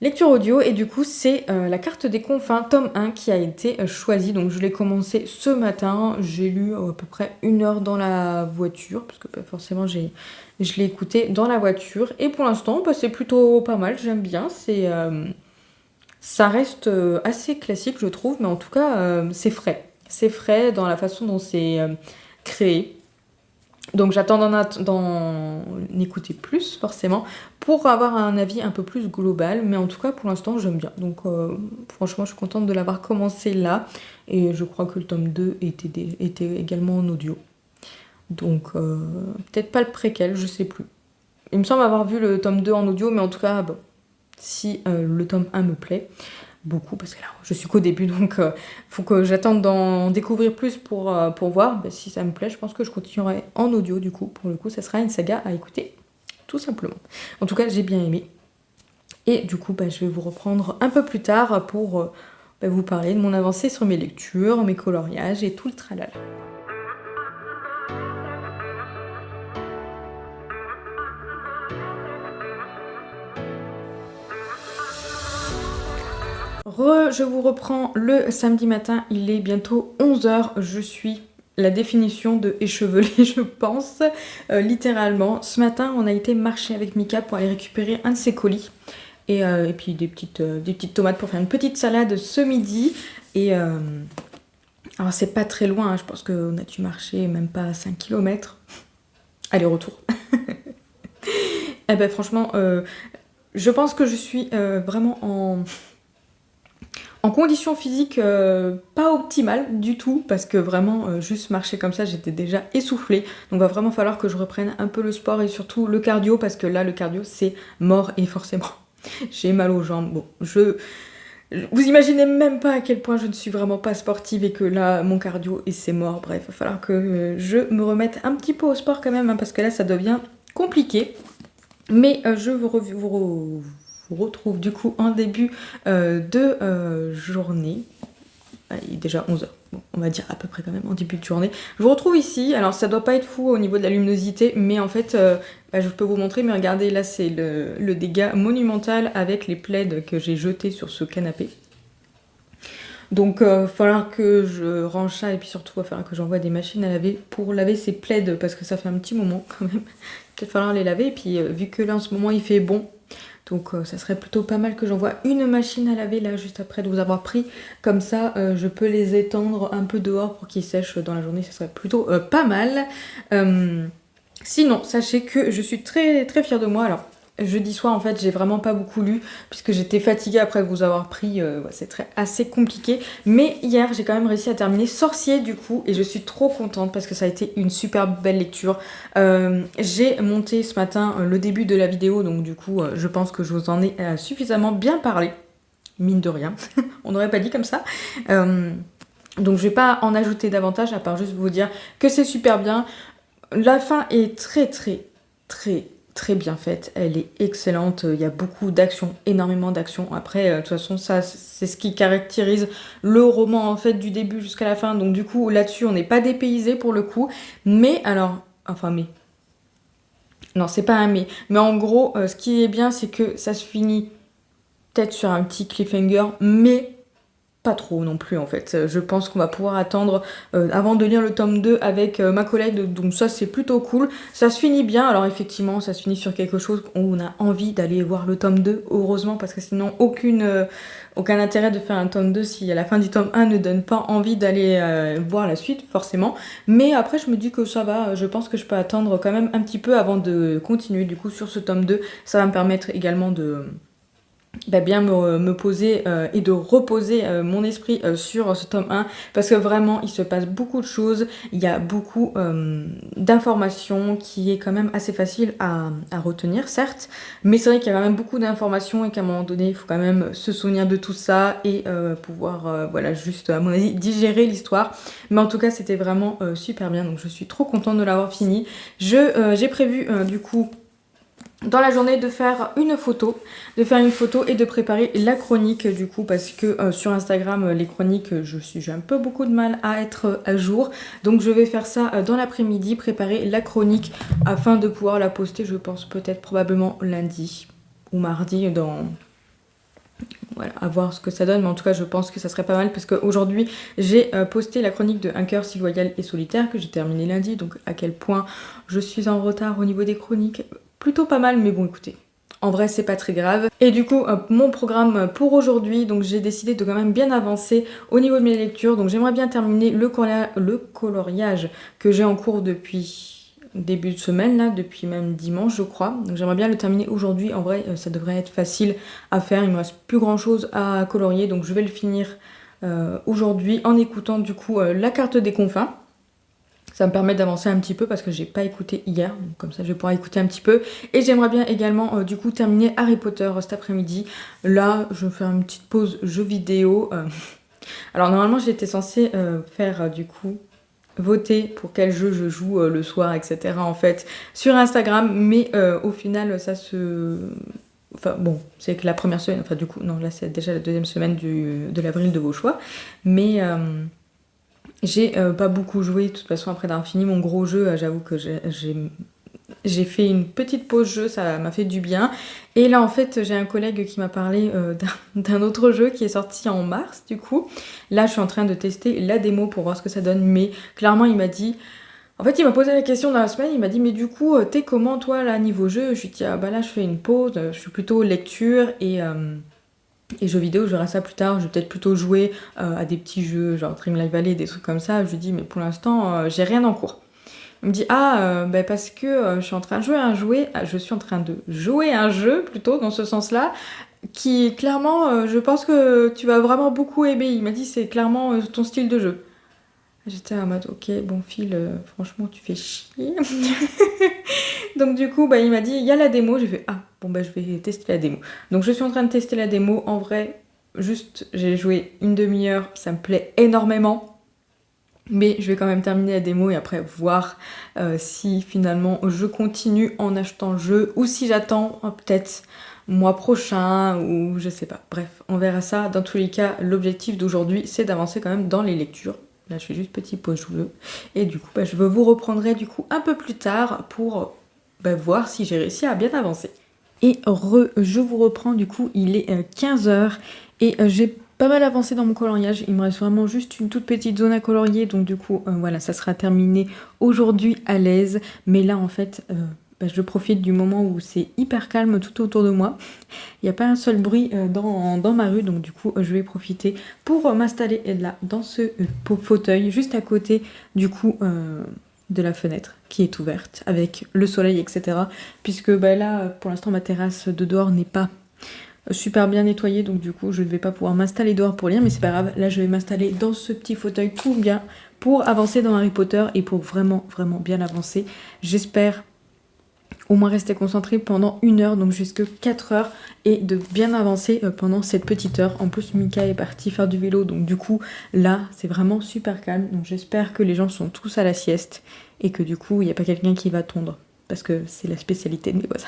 lecture audio et du coup c'est La Carte des Confins tome 1 qui a été choisie. Donc je l'ai commencé ce matin, j'ai lu à peu près 1 heure dans la voiture parce que forcément je l'ai écouté dans la voiture et pour l'instant c'est plutôt pas mal, j'aime bien. Ça reste assez classique je trouve, mais en tout cas c'est frais dans la façon dont c'est créé. Donc j'attends d'en écouter plus forcément pour avoir un avis un peu plus global, mais en tout cas pour l'instant j'aime bien. Donc franchement je suis contente de l'avoir commencé là et je crois que le tome 2 était également en audio. Donc peut-être pas le préquel, je sais plus. Il me semble avoir vu le tome 2 en audio, mais en tout cas bon, si le tome 1 me plaît beaucoup, parce que là je suis qu'au début, donc faut que j'attende d'en découvrir plus pour voir. Si ça me plaît, je pense que je continuerai en audio du coup. Pour le coup, ça sera une saga à écouter, tout simplement. En tout cas, j'ai bien aimé. Et du coup, je vais vous reprendre un peu plus tard pour vous parler de mon avancée sur mes lectures, mes coloriages et tout le tralala. Je vous reprends le samedi matin, il est bientôt 11 h, je suis la définition de échevelé, je pense, littéralement. Ce matin, on a été marcher avec Mika pour aller récupérer un de ses colis. Et puis des petites tomates pour faire une petite salade ce midi. Et alors c'est pas très loin, hein, je pense qu'on a dû marcher même pas 5 km. Aller-retour. Et ben franchement, je pense que je suis vraiment en condition physique pas optimale du tout, parce que vraiment juste marcher comme ça j'étais déjà essoufflée, donc va vraiment falloir que je reprenne un peu le sport et surtout le cardio, parce que là le cardio c'est mort et forcément j'ai mal aux jambes. Bon, vous imaginez même pas à quel point je ne suis vraiment pas sportive et que là mon cardio et c'est mort. Bref, il va falloir que je me remette un petit peu au sport quand même, hein, parce que là ça devient compliqué. Mais je vous retrouve du coup en début de journée. Il est déjà 11h. Bon, on va dire à peu près quand même en début de journée. Je vous retrouve ici. Alors ça doit pas être fou au niveau de la luminosité, mais en fait je peux vous montrer. Mais regardez, là c'est le dégât monumental avec les plaids que j'ai jetés sur ce canapé. Donc il va falloir que je range ça, et puis surtout il va falloir que j'envoie des machines à laver pour laver ces plaids, parce que ça fait un petit moment quand même. Peut-être falloir les laver, et puis vu que là en ce moment il fait bon, donc ça serait plutôt pas mal que j'envoie une machine à laver là juste après de vous avoir pris. Comme ça je peux les étendre un peu dehors pour qu'ils sèchent dans la journée, ça serait plutôt pas mal. Sinon sachez que je suis très très fière de moi. Alors jeudi soir en fait j'ai vraiment pas beaucoup lu puisque j'étais fatiguée après vous avoir pris, c'est assez compliqué, mais hier j'ai quand même réussi à terminer Sorcier du coup, et je suis trop contente parce que ça a été une super belle lecture. J'ai monté ce matin le début de la vidéo, donc du coup je pense que je vous en ai suffisamment bien parlé, mine de rien. On n'aurait pas dit comme ça. Donc je vais pas en ajouter davantage à part juste vous dire que c'est super bien. La fin est très bien faite, elle est excellente, il y a beaucoup d'action, énormément d'action. Après, de toute façon, ça c'est ce qui caractérise le roman en fait du début jusqu'à la fin, donc du coup là-dessus on n'est pas dépaysé pour le coup. Mais alors, non c'est pas un mais en gros, ce qui est bien c'est que ça se finit peut-être sur un petit cliffhanger, mais pas trop non plus en fait. Je pense qu'on va pouvoir attendre avant de lire le tome 2 avec ma collègue, donc ça c'est plutôt cool. Ça se finit bien, alors effectivement ça se finit sur quelque chose où on a envie d'aller voir le tome 2, heureusement, parce que sinon aucun intérêt de faire un tome 2 si à la fin du tome 1 ne donne pas envie d'aller voir la suite forcément. Mais après je me dis que ça va, je pense que je peux attendre quand même un petit peu avant de continuer du coup sur ce tome 2. Ça va me permettre également de bien me poser et de reposer mon esprit sur ce tome 1, parce que vraiment il se passe beaucoup de choses, il y a beaucoup d'informations qui est quand même assez facile à retenir certes, mais c'est vrai qu'il y a quand même beaucoup d'informations et qu'à un moment donné il faut quand même se souvenir de tout ça et pouvoir voilà juste à mon avis digérer l'histoire. Mais en tout cas c'était vraiment super bien, donc je suis trop contente de l'avoir fini. J'ai prévu du coup dans la journée de faire une photo et de préparer la chronique du coup, parce que sur Instagram les chroniques j'ai un peu beaucoup de mal à être à jour, donc je vais faire ça dans l'après-midi, préparer la chronique afin de pouvoir la poster, je pense peut-être probablement lundi ou mardi, voilà, à voir ce que ça donne, mais en tout cas je pense que ça serait pas mal, parce qu'aujourd'hui j'ai posté la chronique de Un cœur si loyal et solitaire que j'ai terminé lundi, donc à quel point je suis en retard au niveau des chroniques, plutôt pas mal, mais bon écoutez, en vrai c'est pas très grave. Et du coup mon programme pour aujourd'hui, donc j'ai décidé de quand même bien avancer au niveau de mes lectures, donc j'aimerais bien terminer le coloriage que j'ai en cours depuis début de semaine là, depuis même dimanche je crois, donc j'aimerais bien le terminer aujourd'hui. En vrai ça devrait être facile à faire, il me reste plus grand chose à colorier, donc je vais le finir aujourd'hui en écoutant du coup la carte des confins. Ça me permet d'avancer un petit peu parce que j'ai pas écouté hier, donc comme ça je vais pouvoir écouter un petit peu. Et j'aimerais bien également du coup terminer Harry Potter cet après-midi. Là je vais faire une petite pause jeu vidéo. Alors normalement j'étais censée faire du coup voter pour quel jeu je joue le soir, etc. en fait sur Instagram, mais au final ça se... Enfin bon, c'est que la première semaine, enfin du coup, non là c'est déjà la deuxième semaine de l'avril de vos choix, mais... j'ai pas beaucoup joué de toute façon après d'avoir fini mon gros jeu, j'avoue que J'ai fait une petite pause jeu, ça m'a fait du bien. Et là en fait j'ai un collègue qui m'a parlé d'un autre jeu qui est sorti en mars du coup. Là je suis en train de tester la démo pour voir ce que ça donne, mais clairement il m'a dit... En fait il m'a posé la question dans la semaine, il m'a dit mais du coup t'es comment toi là niveau jeu? Je lui ai dit ah bah là je fais une pause, je suis plutôt lecture et jeux vidéo, je verrai ça plus tard, je vais peut-être plutôt jouer à des petits jeux genre Dream Life Valley, des trucs comme ça. Je lui dis mais pour l'instant j'ai rien en cours. Il me dit bah parce que je suis en train de jouer un jeu plutôt dans ce sens-là qui clairement je pense que tu vas vraiment beaucoup aimer. Il m'a dit c'est clairement ton style de jeu. J'étais en mode ok bon Phil franchement tu fais chier. Donc du coup il m'a dit il y a la démo, j'ai fait ah bon je vais tester la démo. Donc je suis en train de tester la démo, en vrai juste j'ai joué une demi-heure, ça me plaît énormément. Mais je vais quand même terminer la démo et après voir si finalement je continue en achetant le jeu ou si j'attends peut-être mois prochain ou je sais pas. Bref, on verra ça. Dans tous les cas, l'objectif d'aujourd'hui c'est d'avancer quand même dans les lectures. Là je fais juste petit pause jeu et du coup je vous reprendrai du coup un peu plus tard pour voir si j'ai réussi à bien avancer. Et je vous reprends du coup, il est 15h et j'ai pas mal avancé dans mon coloriage. Il me reste vraiment juste une toute petite zone à colorier, donc du coup voilà, ça sera terminé aujourd'hui à l'aise. Mais là en fait je profite du moment où c'est hyper calme tout autour de moi. Il n'y a pas un seul bruit dans ma rue, donc du coup je vais profiter pour m'installer là dans ce fauteuil juste à côté du coup de la fenêtre qui est ouverte avec le soleil etc. Puisque là pour l'instant ma terrasse de dehors n'est pas super bien nettoyée, donc du coup je ne vais pas pouvoir m'installer dehors pour lire, mais c'est pas grave, là je vais m'installer dans ce petit fauteuil tout bien pour avancer dans Harry Potter et pour vraiment bien avancer. J'espère au moins rester concentrée pendant 1 heure, donc jusque 4 heures, et de bien avancer pendant cette petite heure. En plus Mika est parti faire du vélo, donc du coup là c'est vraiment super calme, donc j'espère que les gens sont tous à la sieste et que du coup il n'y a pas quelqu'un qui va tondre, parce que c'est la spécialité de mes voisins.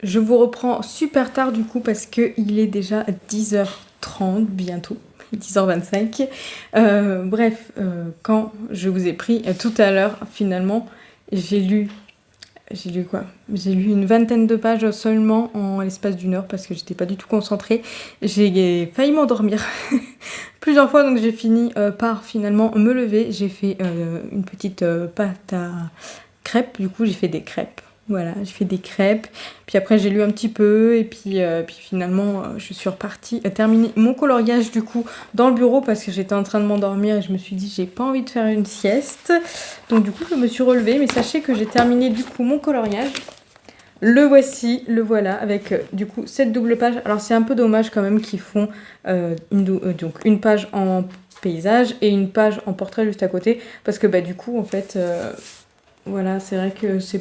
Je vous reprends super tard du coup parce qu'il est déjà 10h30 bientôt, 10h25. Bref, quand je vous ai pris tout à l'heure, finalement, j'ai lu quoi? J'ai lu une vingtaine de pages seulement en l'espace d'1 heure parce que j'étais pas du tout concentrée. J'ai failli m'endormir plusieurs fois, donc j'ai fini par finalement me lever. J'ai fait une petite pâte à crêpes, du coup j'ai fait des crêpes. Voilà, j'ai fait des crêpes, puis après j'ai lu un petit peu, et puis finalement je suis repartie terminer mon coloriage du coup dans le bureau parce que j'étais en train de m'endormir et je me suis dit j'ai pas envie de faire une sieste. Donc du coup je me suis relevée, mais sachez que j'ai terminé du coup mon coloriage. Le voici, le voilà, avec du coup cette double page. Alors c'est un peu dommage quand même qu'ils font donc une page en paysage et une page en portrait juste à côté, parce que du coup en fait voilà, c'est vrai que c'est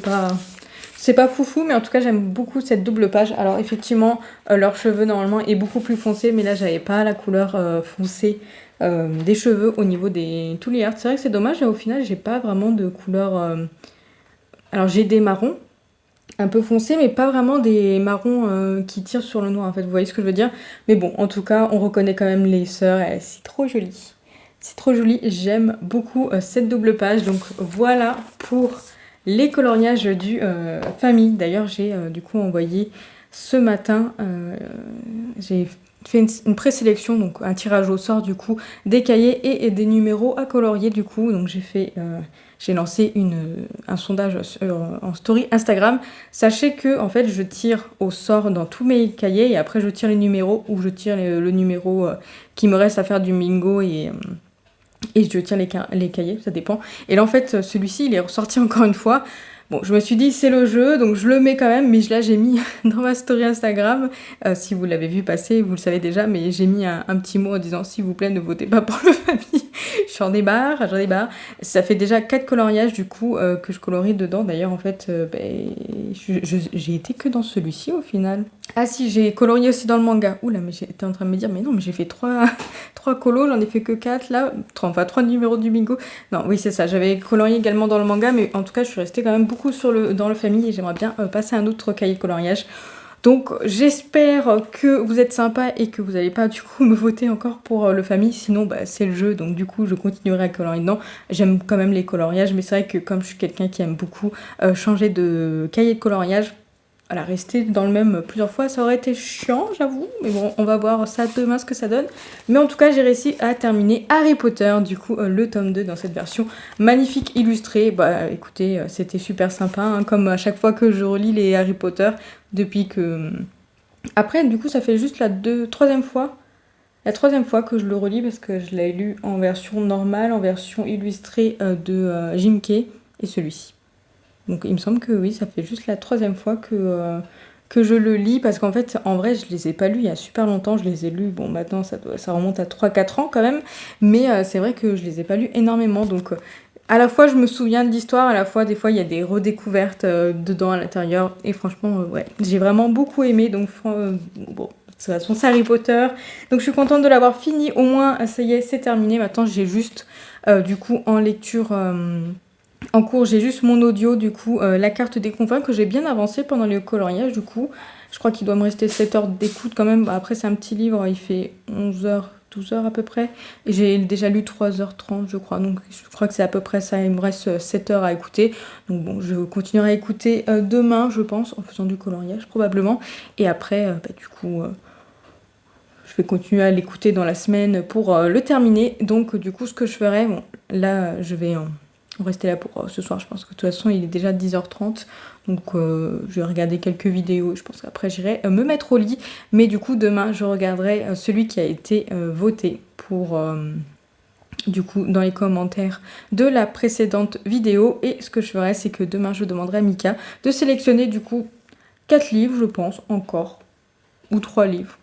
pas foufou, mais en tout cas j'aime beaucoup cette double page. Alors effectivement leurs cheveux normalement est beaucoup plus foncé, mais là j'avais pas la couleur foncée des cheveux au niveau des tous les hearts. C'est vrai que c'est dommage, et au final j'ai pas vraiment de couleur alors j'ai des marrons un peu foncés, mais pas vraiment des marrons qui tirent sur le noir en fait, vous voyez ce que je veux dire. Mais bon, en tout cas on reconnaît quand même les sœurs, et c'est trop joli. C'est trop joli, j'aime beaucoup cette double page. Donc voilà pour les coloriages du famille. D'ailleurs j'ai du coup envoyé ce matin, j'ai fait une présélection, donc un tirage au sort du coup, des cahiers et des numéros à colorier du coup. Donc j'ai lancé un sondage en story Instagram. Sachez que en fait je tire au sort dans tous mes cahiers et après je tire les numéros ou je tire le numéro qui me reste à faire du bingo et je tire les cahiers, ça dépend. Et là en fait celui-ci il est ressorti encore une fois. Bon, je me suis dit, c'est le jeu, donc je le mets quand même, mais là, j'ai mis dans ma story Instagram, si vous l'avez vu passer, vous le savez déjà, mais j'ai mis un petit mot en disant, s'il vous plaît, ne votez pas pour le famille. J'en ai marre. Ça fait déjà 4 coloriages, du coup, que je colorie dedans. D'ailleurs, en fait, j'ai été que dans celui-ci, au final. Ah si, j'ai colorié aussi dans le manga. Oula, mais j'étais en train de me dire, mais non, mais j'ai fait 3 colos, j'en ai fait que 4, là. Enfin, 3 numéros du bingo. Non, oui, c'est ça. J'avais colorié également dans le manga, mais en tout cas, je suis restée quand même beaucoup dans le famille et j'aimerais bien passer à un autre cahier de coloriage. Donc, j'espère que vous êtes sympa et que vous n'allez pas du coup me voter encore pour le famille. Sinon, c'est le jeu, donc du coup, je continuerai à colorier dedans. J'aime quand même les coloriages, mais c'est vrai que comme je suis quelqu'un qui aime beaucoup changer de cahier de coloriage, voilà, rester dans le même plusieurs fois, ça aurait été chiant, j'avoue. Mais bon, on va voir ça demain, ce que ça donne. Mais en tout cas, j'ai réussi à terminer Harry Potter, du coup, le tome 2 dans cette version magnifique, illustrée. Bah, écoutez, c'était super sympa, hein, comme à chaque fois que je relis les Harry Potter, depuis que... Après, du coup, ça fait juste la troisième fois que je le relis, parce que je l'ai lu en version normale, en version illustrée de Jim Kay, et celui-ci. Donc il me semble que oui, ça fait juste la 3e fois que je le lis, parce qu'en fait, en vrai, je les ai pas lus il y a super longtemps, je les ai lus, bon maintenant ça remonte à 3-4 ans quand même, mais c'est vrai que je les ai pas lus énormément, donc à la fois je me souviens de l'histoire, à la fois des fois il y a des redécouvertes dedans à l'intérieur, et franchement, ouais, j'ai vraiment beaucoup aimé, donc bon, de toute façon c'est Harry Potter, donc je suis contente de l'avoir fini, au moins ça y est, c'est terminé, maintenant j'ai juste du coup en lecture... En cours, j'ai juste mon audio, du coup, la carte des confins que j'ai bien avancé pendant le coloriage, du coup. Je crois qu'il doit me rester 7 heures d'écoute quand même. Bah, après, c'est un petit livre, il fait 11 heures, 12 heures à peu près. Et j'ai déjà lu 3h30, je crois. Donc, je crois que c'est à peu près ça. Il me reste 7 heures à écouter. Donc, bon, je continuerai à écouter demain, je pense, en faisant du coloriage, probablement. Et après, du coup... je vais continuer à l'écouter dans la semaine pour le terminer. Donc, du coup, ce que je ferai... Bon, là, je vais... On restait là pour ce soir, je pense que de toute façon il est déjà 10h30, donc je vais regarder quelques vidéos, je pense qu'après j'irai me mettre au lit, mais du coup demain je regarderai celui qui a été voté pour du coup dans les commentaires de la précédente vidéo, et ce que je ferai c'est que demain je demanderai à Mika de sélectionner du coup 4 livres je pense encore, ou 3 livres.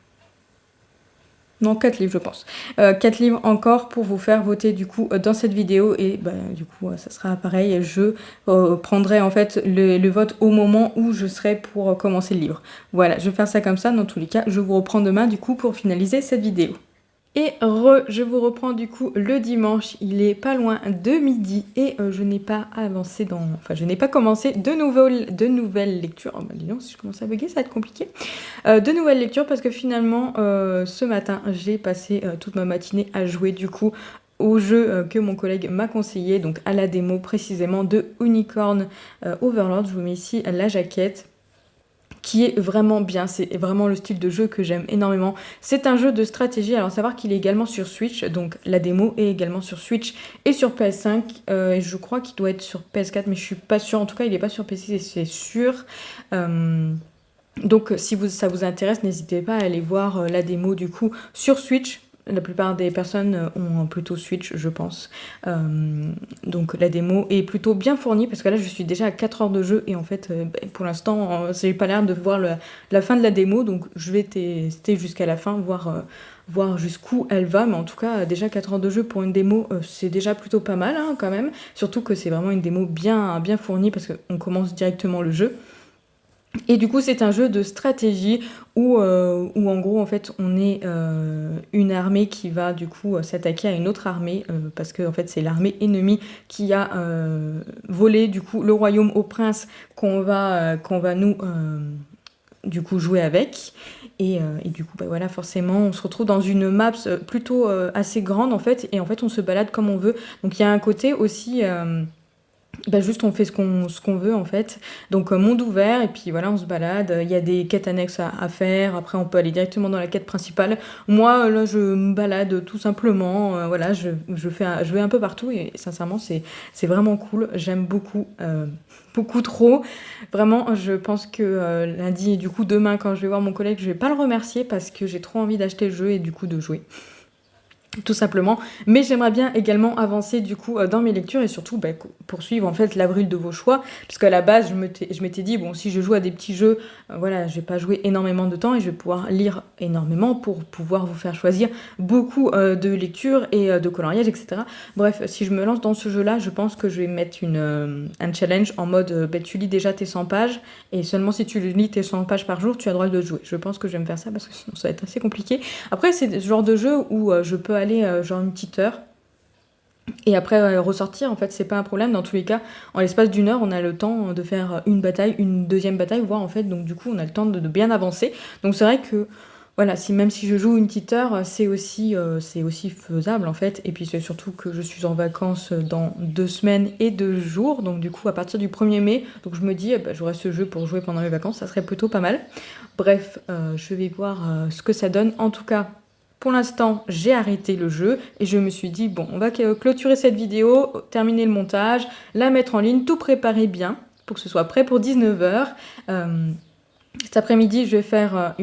Non, 4 livres, je pense. 4 livres encore pour vous faire voter du coup dans cette vidéo. Et du coup, ça sera pareil. Je prendrai en fait le vote au moment où je serai pour commencer le livre. Voilà, je vais faire ça comme ça. Dans tous les cas, je vous reprends demain du coup pour finaliser cette vidéo. Et je vous reprends du coup le dimanche, il est pas loin de midi et je n'ai pas avancé je n'ai pas commencé de nouvelles lectures. Oh bah dis donc, si je commence à bugger, ça va être compliqué. De nouvelles lectures parce que finalement, ce matin, j'ai passé toute ma matinée à jouer du coup au jeu que mon collègue m'a conseillé, donc à la démo précisément de Unicorn Overlord. Je vous mets ici la jaquette, qui est vraiment bien, c'est vraiment le style de jeu que j'aime énormément. C'est un jeu de stratégie, alors savoir qu'il est également sur Switch, donc la démo est également sur Switch et sur PS5, et je crois qu'il doit être sur PS4, mais je suis pas sûre, en tout cas il est pas sur PC, c'est sûr. Donc si ça vous intéresse, n'hésitez pas à aller voir la démo du coup sur Switch. La plupart des personnes ont plutôt Switch, je pense. Donc la démo est plutôt bien fournie parce que là je suis déjà à 4 heures de jeu et en fait pour l'instant j'ai pas l'air de voir la fin de la démo, donc je vais tester jusqu'à la fin, voir jusqu'où elle va, mais en tout cas déjà 4 heures de jeu pour une démo c'est déjà plutôt pas mal hein, quand même, surtout que c'est vraiment une démo bien fournie parce qu'on commence directement le jeu. Et du coup c'est un jeu de stratégie où en gros en fait on est une armée qui va du coup s'attaquer à une autre armée parce que en fait c'est l'armée ennemie qui a volé du coup le royaume au prince qu'on va nous du coup jouer avec. Et du coup voilà, forcément on se retrouve dans une map plutôt assez grande en fait, et en fait on se balade comme on veut, donc il y a un côté aussi bah, juste on fait ce qu'on veut en fait. Donc monde ouvert et puis voilà, on se balade. Il y a des quêtes annexes à faire. Après, on peut aller directement dans la quête principale. Moi, là, je me balade tout simplement. Voilà, je vais un peu partout et sincèrement, c'est vraiment cool. J'aime beaucoup, beaucoup trop. Vraiment, je pense que lundi et du coup demain, quand je vais voir mon collègue, je vais pas le remercier parce que j'ai trop envie d'acheter le jeu et du coup de jouer. Tout simplement, mais j'aimerais bien également avancer du coup dans mes lectures et surtout poursuivre en fait la brûle de vos choix, puisque à la base je m'étais dit bon si je joue à des petits jeux, voilà je vais pas jouer énormément de temps et je vais pouvoir lire énormément pour pouvoir vous faire choisir beaucoup de lectures et de coloriage etc. Bref, si je me lance dans ce jeu là, je pense que je vais mettre un challenge en mode tu lis déjà tes 100 pages et seulement si tu lis tes 100 pages par jour tu as le droit de jouer. Je pense que je vais me faire ça parce que sinon ça va être assez compliqué. Après, c'est ce genre de jeu où je peux aller genre une petite heure et après ressortir. En fait, c'est pas un problème. Dans tous les cas, en l'espace d'une heure, on a le temps de faire une bataille, une deuxième bataille, voire en fait. Donc, du coup, on a le temps de bien avancer. Donc, c'est vrai que voilà, même si je joue une petite heure, c'est aussi faisable en fait. Et puis, c'est surtout que je suis en vacances dans 2 semaines et 2 jours. Donc, du coup, à partir du 1er mai, donc je me dis, j'aurai ce jeu pour jouer pendant mes vacances. Ça serait plutôt pas mal. Bref, je vais voir ce que ça donne. En tout cas, pour l'instant, j'ai arrêté le jeu et je me suis dit, bon, on va clôturer cette vidéo, terminer le montage, la mettre en ligne, tout préparer bien pour que ce soit prêt pour 19h. Cet après-midi, je vais faire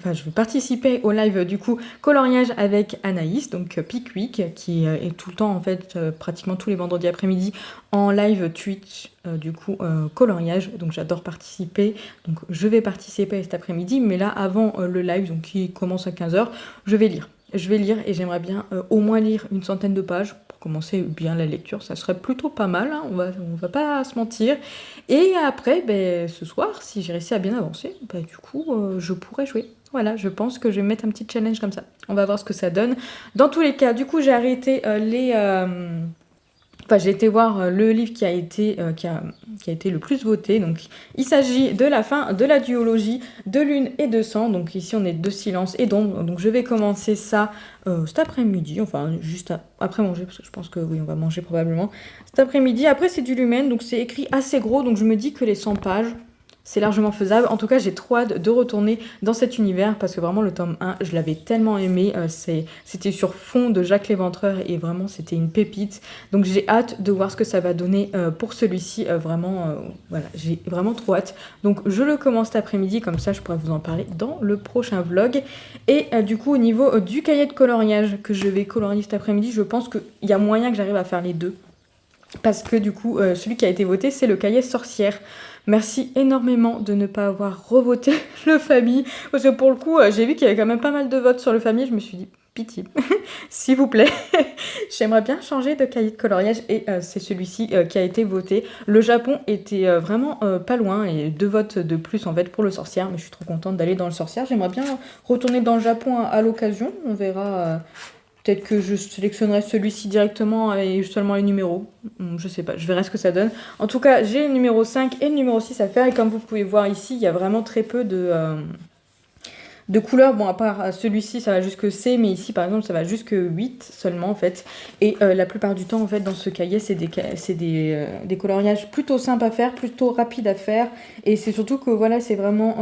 je vais participer au live du coup coloriage avec Anaïs, donc Pickwick, qui est tout le temps en fait pratiquement tous les vendredis après-midi en live Twitch du coup coloriage. Donc j'adore participer. Donc je vais participer cet après-midi, mais là avant le live donc qui commence à 15h, je vais lire. Je vais lire et j'aimerais bien au moins lire une centaine de pages pour commencer bien la lecture. Ça serait plutôt pas mal, hein, on va pas se mentir. Et après, ce soir, si j'ai réussi à bien avancer, du coup, je pourrais jouer. Voilà, je pense que je vais mettre un petit challenge comme ça. On va voir ce que ça donne. Dans tous les cas, du coup, j'ai arrêté j'ai été voir le livre qui a été le plus voté. Donc, il s'agit de la fin de la duologie de Lune et de Sang. Donc, ici, on est de Silence et d'Ombre. Donc, je vais commencer ça cet après-midi. Enfin, juste après manger, parce que je pense que oui, on va manger probablement cet après-midi. Après, c'est du Lumen. Donc, c'est écrit assez gros. Donc, je me dis que les 100 pages, c'est largement faisable. En tout cas, j'ai trop hâte de retourner dans cet univers parce que vraiment, le tome 1, je l'avais tellement aimé. C'était sur fond de Jacques l'Éventreur et vraiment, c'était une pépite. Donc, j'ai hâte de voir ce que ça va donner pour celui-ci. Voilà, j'ai vraiment trop hâte. Donc, je le commence cet après-midi. Comme ça, je pourrais vous en parler dans le prochain vlog. Et du coup, au niveau du cahier de coloriage que je vais colorier cet après-midi, je pense qu'il y a moyen que j'arrive à faire les deux. Parce que du coup, celui qui a été voté, c'est le cahier sorcière. Merci énormément de ne pas avoir revoté le famille. Parce que pour le coup, j'ai vu qu'il y avait quand même pas mal de votes sur le famille. Je me suis dit, pitié, s'il vous plaît. J'aimerais bien changer de cahier de coloriage et c'est celui-ci qui a été voté. Le Japon était vraiment pas loin et 2 votes de plus en fait pour le sorcière. Mais je suis trop contente d'aller dans le sorcière. J'aimerais bien retourner dans le Japon à l'occasion. On verra... Peut-être que je sélectionnerai celui-ci directement et seulement les numéros. Je sais pas, je verrai ce que ça donne. En tout cas, j'ai le numéro 5 et le numéro 6 à faire. Et comme vous pouvez voir ici, il y a vraiment très peu de couleurs. Bon, à part celui-ci, ça va jusque C, mais ici, par exemple, ça va jusque 8 seulement, en fait. Et la plupart du temps, en fait, dans ce cahier, c'est des coloriages plutôt simples à faire, plutôt rapides à faire. Et c'est surtout que, voilà, c'est vraiment...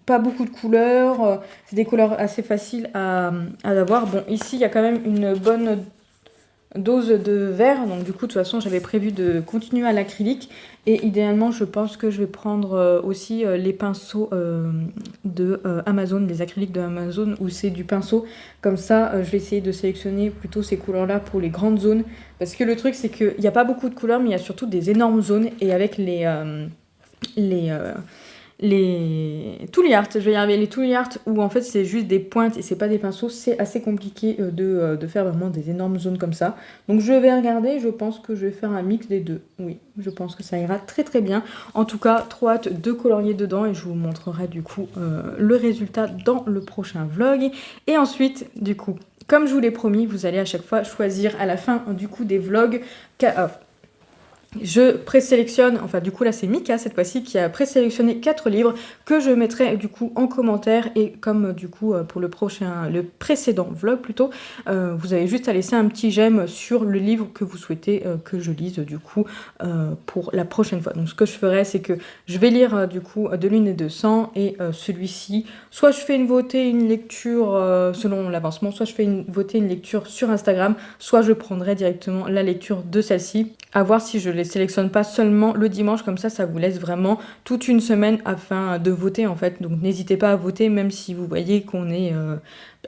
pas beaucoup de couleurs, c'est des couleurs assez faciles à avoir. Bon, ici, il y a quand même une bonne dose de vert, donc du coup, de toute façon, j'avais prévu de continuer à l'acrylique. Et idéalement, je pense que je vais prendre aussi les pinceaux de Amazon, les acryliques de Amazon, où c'est du pinceau. Comme ça, je vais essayer de sélectionner plutôt ces couleurs-là pour les grandes zones. Parce que le truc, c'est qu'il n'y a pas beaucoup de couleurs, mais il y a surtout des énormes zones. Et avec les Tooly Art, je vais y arriver, les Tooly Art où en fait c'est juste des pointes et c'est pas des pinceaux, c'est assez compliqué de faire vraiment des énormes zones comme ça. Donc je vais regarder, je pense que je vais faire un mix des deux. Oui, je pense que ça ira très très bien. En tout cas, trop hâte de colorier dedans et je vous montrerai du coup le résultat dans le prochain vlog. Et ensuite, du coup, comme je vous l'ai promis, vous allez à chaque fois choisir à la fin du coup des vlogs je présélectionne, enfin du coup là c'est Mika cette fois-ci qui a présélectionné 4 livres que je mettrai du coup en commentaire, et comme du coup pour le précédent vlog plutôt, vous avez juste à laisser un petit j'aime sur le livre que vous souhaitez que je lise du coup pour la prochaine fois. Donc ce que je ferai, c'est que je vais lire du coup De l'une et de sang, et celui-ci, soit je fais une lecture selon l'avancement, soit je fais une lecture sur Instagram, soit je prendrai directement la lecture de celle-ci, à voir si je les sélectionne pas seulement le dimanche, comme ça vous laisse vraiment toute une semaine afin de voter en fait. Donc n'hésitez pas à voter, même si vous voyez qu'on est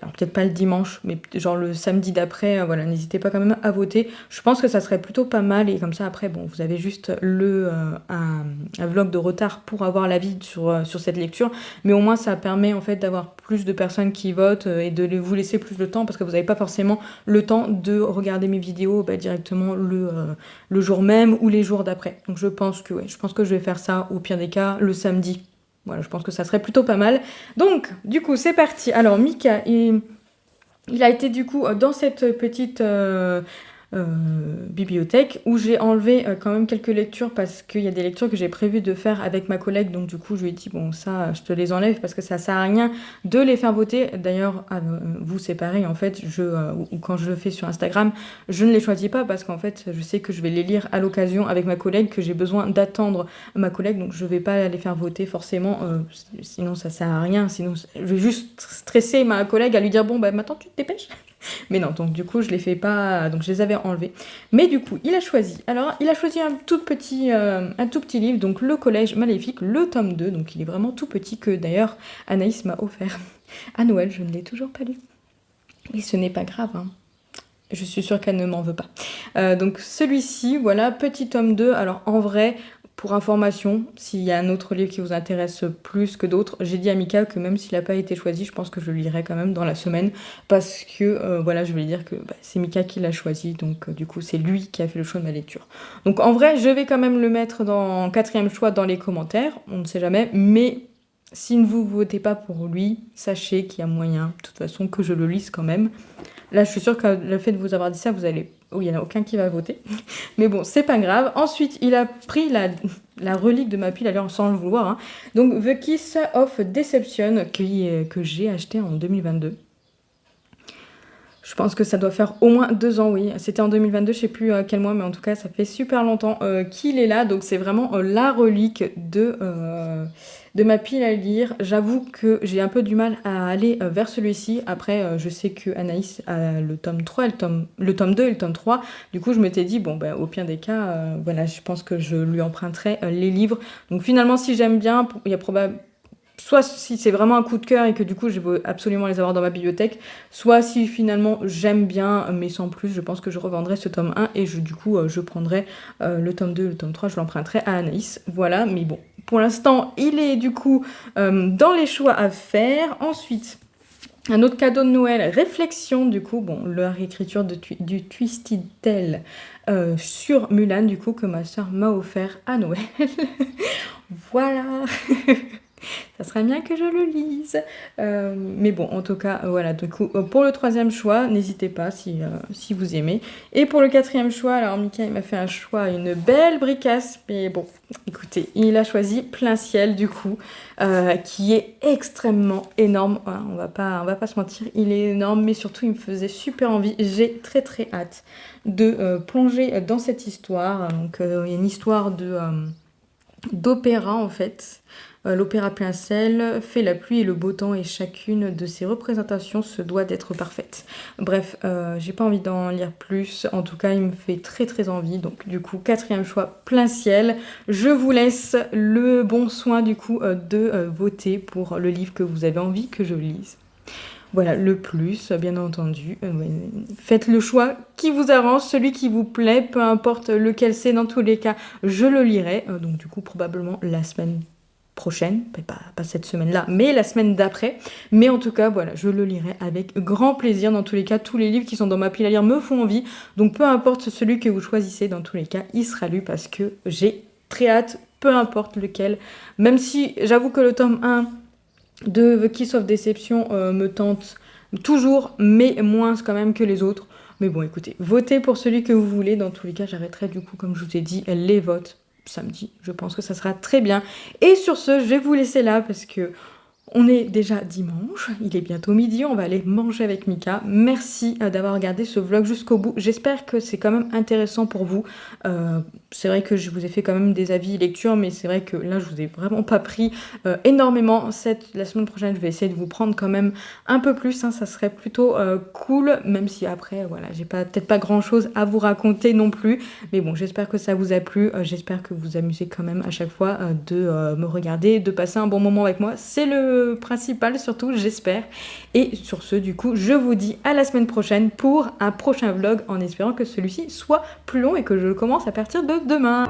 alors peut-être pas le dimanche, mais genre le samedi d'après, voilà, n'hésitez pas quand même à voter. Je pense que ça serait plutôt pas mal, et comme ça après, bon, vous avez juste un vlog de retard pour avoir l'avis sur cette lecture, mais au moins ça permet en fait d'avoir plus de personnes qui votent et de vous laisser plus de temps, parce que vous n'avez pas forcément le temps de regarder mes vidéos directement le jour même ou les jours d'après. Donc je pense que je vais faire ça au pire des cas le samedi. Voilà, je pense que ça serait plutôt pas mal. Donc, du coup, c'est parti. Alors, Mika, il a été du coup dans cette petite bibliothèque où j'ai enlevé quand même quelques lectures, parce qu'il y a des lectures que j'ai prévu de faire avec ma collègue. Donc, du coup, je lui ai dit, bon, ça, je te les enlève parce que ça sert à rien de les faire voter. D'ailleurs, vous, c'est pareil, en fait, ou quand je le fais sur Instagram, je ne les choisis pas parce qu'en fait, je sais que je vais les lire à l'occasion avec ma collègue, que j'ai besoin d'attendre ma collègue, donc je vais pas les faire voter forcément, sinon ça sert à rien, sinon je vais juste stresser ma collègue à lui dire bon bah maintenant tu te dépêches. Mais non, donc du coup je les fais pas, donc je les avais enlevés. Mais du coup il a choisi un tout petit livre, donc Le Collège Maléfique, le tome 2, donc il est vraiment tout petit, que d'ailleurs Anaïs m'a offert à Noël. Je ne l'ai toujours pas lu, et ce n'est pas grave, hein. Je suis sûre qu'elle ne m'en veut pas. Donc celui-ci, voilà, petit tome 2. Alors en vrai, pour information, s'il y a un autre livre qui vous intéresse plus que d'autres, j'ai dit à Mika que même s'il n'a pas été choisi, je pense que je le lirai quand même dans la semaine, parce que voilà, je vais lui dire que c'est Mika qui l'a choisi, donc du coup c'est lui qui a fait le choix de ma lecture. Donc en vrai, je vais quand même le mettre en 4e choix dans les commentaires, on ne sait jamais, mais si vous ne votez pas pour lui, sachez qu'il y a moyen, de toute façon, que je le lise quand même. Là, je suis sûre que le fait de vous avoir dit ça, il n'y en a aucun qui va voter. Mais bon, c'est pas grave. Ensuite, il a pris la relique de ma pile, alors sans le vouloir, hein. Donc, The Kiss of Deception, que j'ai acheté en 2022. Je pense que ça doit faire au moins 2 ans, oui. C'était en 2022, je sais plus quel mois, mais en tout cas, ça fait super longtemps qu'il est là. Donc, c'est vraiment la relique de ma pile à lire. J'avoue que j'ai un peu du mal à aller vers celui-ci. Après, je sais que Anaïs a le tome 3, le tome 2 et le tome 3. Du coup, je m'étais dit, bon, au pire des cas, voilà, je pense que je lui emprunterai les livres. Donc, finalement, si j'aime bien, il y a probablement... Soit si c'est vraiment un coup de cœur et que du coup je veux absolument les avoir dans ma bibliothèque, soit si finalement j'aime bien mais sans plus, je pense que je revendrai ce tome 1 et du coup je prendrai le tome 2, le tome 3, je l'emprunterai à Anaïs. Voilà, mais bon, pour l'instant il est du coup dans les choix à faire. Ensuite, un autre cadeau de Noël, réflexion du coup, bon, la réécriture du Twisted Tale sur Mulan du coup que ma soeur m'a offert à Noël. Voilà. Ça serait bien que je le lise. Mais bon, en tout cas, voilà. Du coup, pour le 3e choix, n'hésitez pas si vous aimez. Et pour le 4e choix, alors Mika, il m'a fait un choix, une belle bricasse. Mais bon, écoutez, il a choisi Plein Ciel, du coup, qui est extrêmement énorme. Voilà, on va pas se mentir, il est énorme, mais surtout, il me faisait super envie. J'ai très très hâte de plonger dans cette histoire. Donc, il y a une histoire d'opéra, en fait. L'opéra Plein Ciel fait la pluie et le beau temps, et chacune de ses représentations se doit d'être parfaite. Bref, j'ai pas envie d'en lire plus. En tout cas, il me fait très très envie. Donc du coup, 4e choix, Plein Ciel. Je vous laisse le bon soin du coup de voter pour le livre que vous avez envie que je lise. Voilà, le plus, bien entendu. Faites le choix qui vous arrange, celui qui vous plaît, peu importe lequel c'est. Dans tous les cas, je le lirai. Donc du coup, probablement la semaine prochaine, pas cette semaine-là, mais la semaine d'après. Mais en tout cas, voilà, je le lirai avec grand plaisir. Dans tous les cas, tous les livres qui sont dans ma pile à lire me font envie. Donc peu importe celui que vous choisissez, dans tous les cas, il sera lu parce que j'ai très hâte, peu importe lequel. Même si j'avoue que le tome 1 de The Kiss of Deception me tente toujours, mais moins quand même que les autres. Mais bon, écoutez, votez pour celui que vous voulez. Dans tous les cas, j'arrêterai du coup, comme je vous ai dit, les votes samedi. Je pense que ça sera très bien. Et sur ce, je vais vous laisser là parce que on est déjà dimanche, il est bientôt midi, on va aller manger avec Mika. Merci d'avoir regardé ce vlog jusqu'au bout. J'espère que c'est quand même intéressant pour vous. C'est vrai que je vous ai fait quand même des avis lecture, mais c'est vrai que là, je vous ai vraiment pas pris énormément. La semaine prochaine, je vais essayer de vous prendre quand même un peu plus. Ça serait plutôt cool, même si après, voilà, j'ai peut-être pas grand-chose à vous raconter non plus. Mais bon, j'espère que ça vous a plu. J'espère que vous amusez quand même à chaque fois de me regarder, de passer un bon moment avec moi. C'est le principal surtout, j'espère. Et sur ce, du coup, je vous dis à la semaine prochaine pour un prochain vlog en espérant que celui-ci soit plus long et que je le commence à partir de demain.